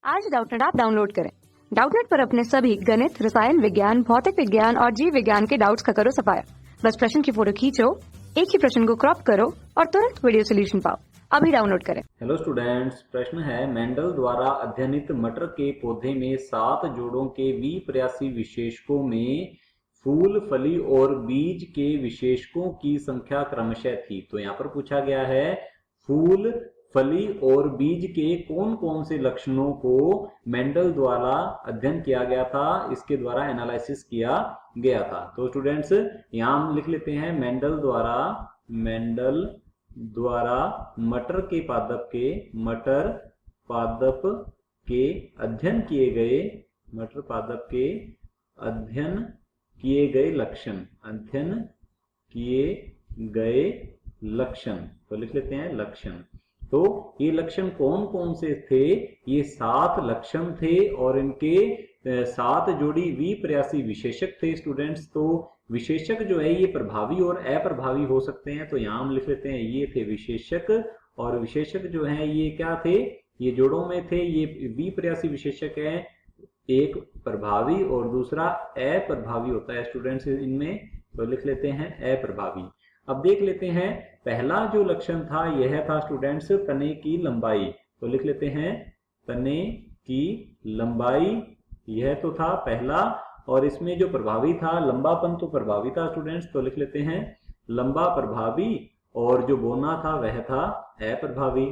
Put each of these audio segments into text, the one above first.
आज Doubtnut app download करें। Doubtnut पर अपने सभी गणित, रसायन विज्ञान, भौतिक विज्ञान और जीव विज्ञान के डाउट्स का करो सफाया। बस प्रश्न की फोटो खींचो, एक ही प्रश्न को क्रॉप करो और तुरंत वीडियो सोल्यूशन पाओ। अभी डाउनलोड करें। हेलो स्टूडेंट्स, प्रश्न है मेंडल द्वारा अध्ययनित मटर के पौधे में 7 जोड़ों के द्विप्रयासी विशेषकों में फूल, फली और बीज के विशेषकों की संख्या क्रमशः थी। तो यहाँ पर पूछा गया है फूल, फली और बीज के कौन कौन से लक्षणों को मेंडल द्वारा अध्ययन किया गया था, इसके द्वारा एनालिसिस किया गया था। तो स्टूडेंट्स यहाँ हम लिख लेते हैं मेंडल द्वारा मटर पादप के अध्ययन किए गए लक्षण तो लिख लेते हैं लक्षण। तो ये लक्षण कौन कौन से थे? ये 7 लक्षण थे और इनके 7 जोड़ी द्विप्रयासी विशेषक थे स्टूडेंट्स। तो विशेषक जो है ये प्रभावी और अप्रभावी हो सकते हैं। तो यहाँ हम लिख लेते हैं ये थे विशेषक, और विशेषक जो है ये क्या थे? ये जोड़ों में थे। ये द्विप्रयासी विशेषक है, एक प्रभावी और दूसरा अप्रभावी होता है स्टूडेंट्स इनमें। तो लिख लेते हैं अप्रभावी। अब देख लेते हैं पहला जो लक्षण था यह था स्टूडेंट्स तने की लंबाई। तो लिख लेते हैं तने की लंबाई, यह तो था पहला। और इसमें जो प्रभावी था लंबापन, तो प्रभावी था स्टूडेंट्स। तो लिख लेते हैं लंबा प्रभावी, और जो बोना था वह था अप्रभावी।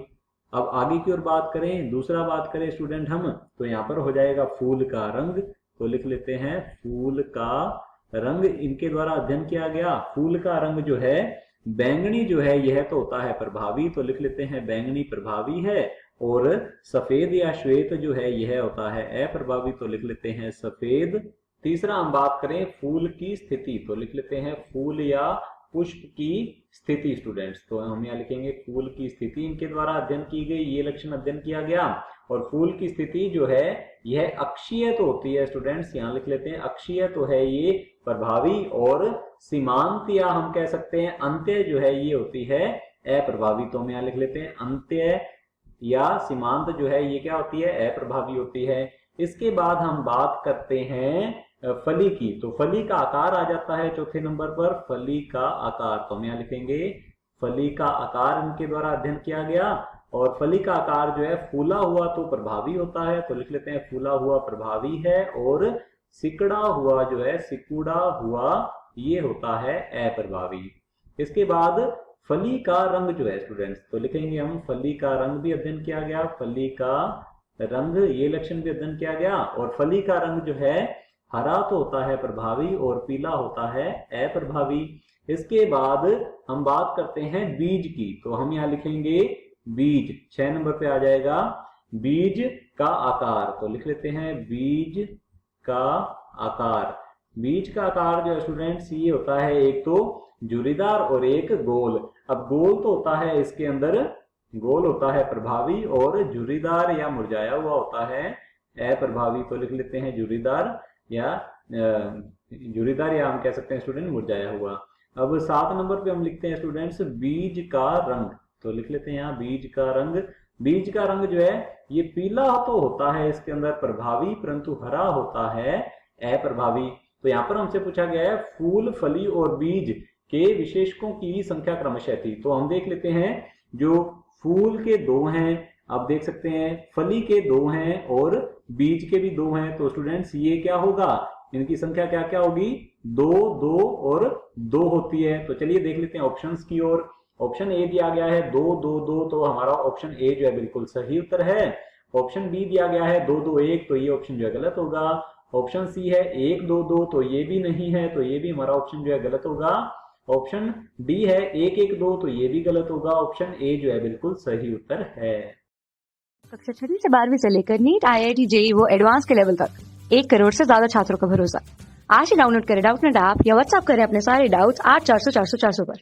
अब आगे की ओर बात करें, दूसरा बात करें स्टूडेंट हम, तो यहाँ पर हो जाएगा फूल का रंग। तो लिख लेते हैं फूल का रंग इनके द्वारा अध्ययन किया गया। फूल का रंग जो है बैंगनी जो है यह तो होता है प्रभावी। तो लिख लेते हैं बैंगनी प्रभावी है, और सफेद या श्वेत जो है यह होता है अप्रभावी। तो लिख लेते हैं सफेद। तीसरा हम बात करें फूल की स्थिति। तो लिख लेते हैं फूल या पुष्प की स्थिति स्टूडेंट्स। तो हम यहाँ लिखेंगे फूल की स्थिति इनके द्वारा अध्ययन की गई, ये लक्षण अध्ययन किया गया। और फूल की स्थिति जो है यह अक्षीय तो होती है स्टूडेंट्स, यहाँ लिख लेते हैं अक्षीय तो है ये प्रभावी, और सीमांत या हम कह सकते हैं अंत्य जो है ये होती है अप्रभावी। तो हम यहाँ लिख लेते हैं अंत्य या सीमांत जो है ये क्या होती है? अप्रभावी होती है। इसके बाद हम बात करते हैं फली की। तो फली का आकार आ जाता है चौथे नंबर पर, फली का आकार। तो हम यहाँ लिखेंगे फली का आकार इनके द्वारा अध्ययन किया गया। और फली का आकार जो है फूला हुआ तो प्रभावी होता है। तो लिख लेते हैं फूला हुआ प्रभावी है, और सिकुड़ा हुआ जो है सिकुड़ा हुआ ये होता है अप्रभावी। इसके बाद फली का रंग जो है स्टूडेंट्स, तो लिखेंगे हम फली का रंग भी अध्ययन किया गया। फली का रंग ये लक्षण भी अध्ययन किया गया। और फली का रंग जो है हरा तो होता है प्रभावी, और पीला होता है अप्रभावी। इसके बाद हम बात करते हैं बीज की। तो हम यहाँ लिखेंगे बीज, 6 नंबर पे आ जाएगा बीज का आकार। तो लिख लेते हैं बीज का आकार। बीज का आकार जो है स्टूडेंट्स ये होता है एक तो झुर्रीदार और एक गोल। अब गोल तो होता है इसके अंदर, गोल होता है प्रभावी, और झुर्रीदार या मुरझाया हुआ होता है अप्रभावी। तो लिख लेते हैं झुर्रीदार या हम कह सकते हैं स्टूडेंट मुरझाया हुआ। अब 7 नंबर पे हम लिखते हैं स्टूडेंट्स बीज का रंग। तो लिख लेते हैं यहाँ बीज का रंग। बीज का रंग जो है ये पीला तो होता है इसके अंदर प्रभावी, परंतु हरा होता है अप्रभावी। तो यहाँ पर हमसे पूछा गया है फूल, फली और बीज के विशेषकों की संख्या क्रमशः थी। तो हम देख लेते हैं जो फूल के 2 हैं, आप देख सकते हैं फली के 2 हैं और बीज के भी 2 हैं। तो स्टूडेंट्स ये क्या होगा? इनकी संख्या क्या क्या होगी? 2, 2 और 2 होती है। तो चलिए देख लेते हैं ऑप्शंस की ओर। ऑप्शन ए दिया गया है 2, 2, 2, तो हमारा ऑप्शन ए जो है बिल्कुल सही उत्तर है। ऑप्शन बी दिया गया है 2, 2, 1, तो ये ऑप्शन जो है गलत होगा। ऑप्शन सी है 1, 2, 2, तो ये भी नहीं है, तो ये भी हमारा ऑप्शन जो है गलत होगा। ऑप्शन डी है 1, 1, 2, तो ये भी गलत होगा। ऑप्शन ए जो है बिल्कुल सही उत्तर है। कक्षा 6 से 12वीं से लेकर नीट, IIT, JEE वो एडवांस के लेवल तक 1 करोड़ से ज्यादा छात्रों का भरोसा। आज ही डाउनलोड करें डाउटनेट ऐप या व्हाट्सएप करें अपने सारे डाउट्स 8400 400 400 पर।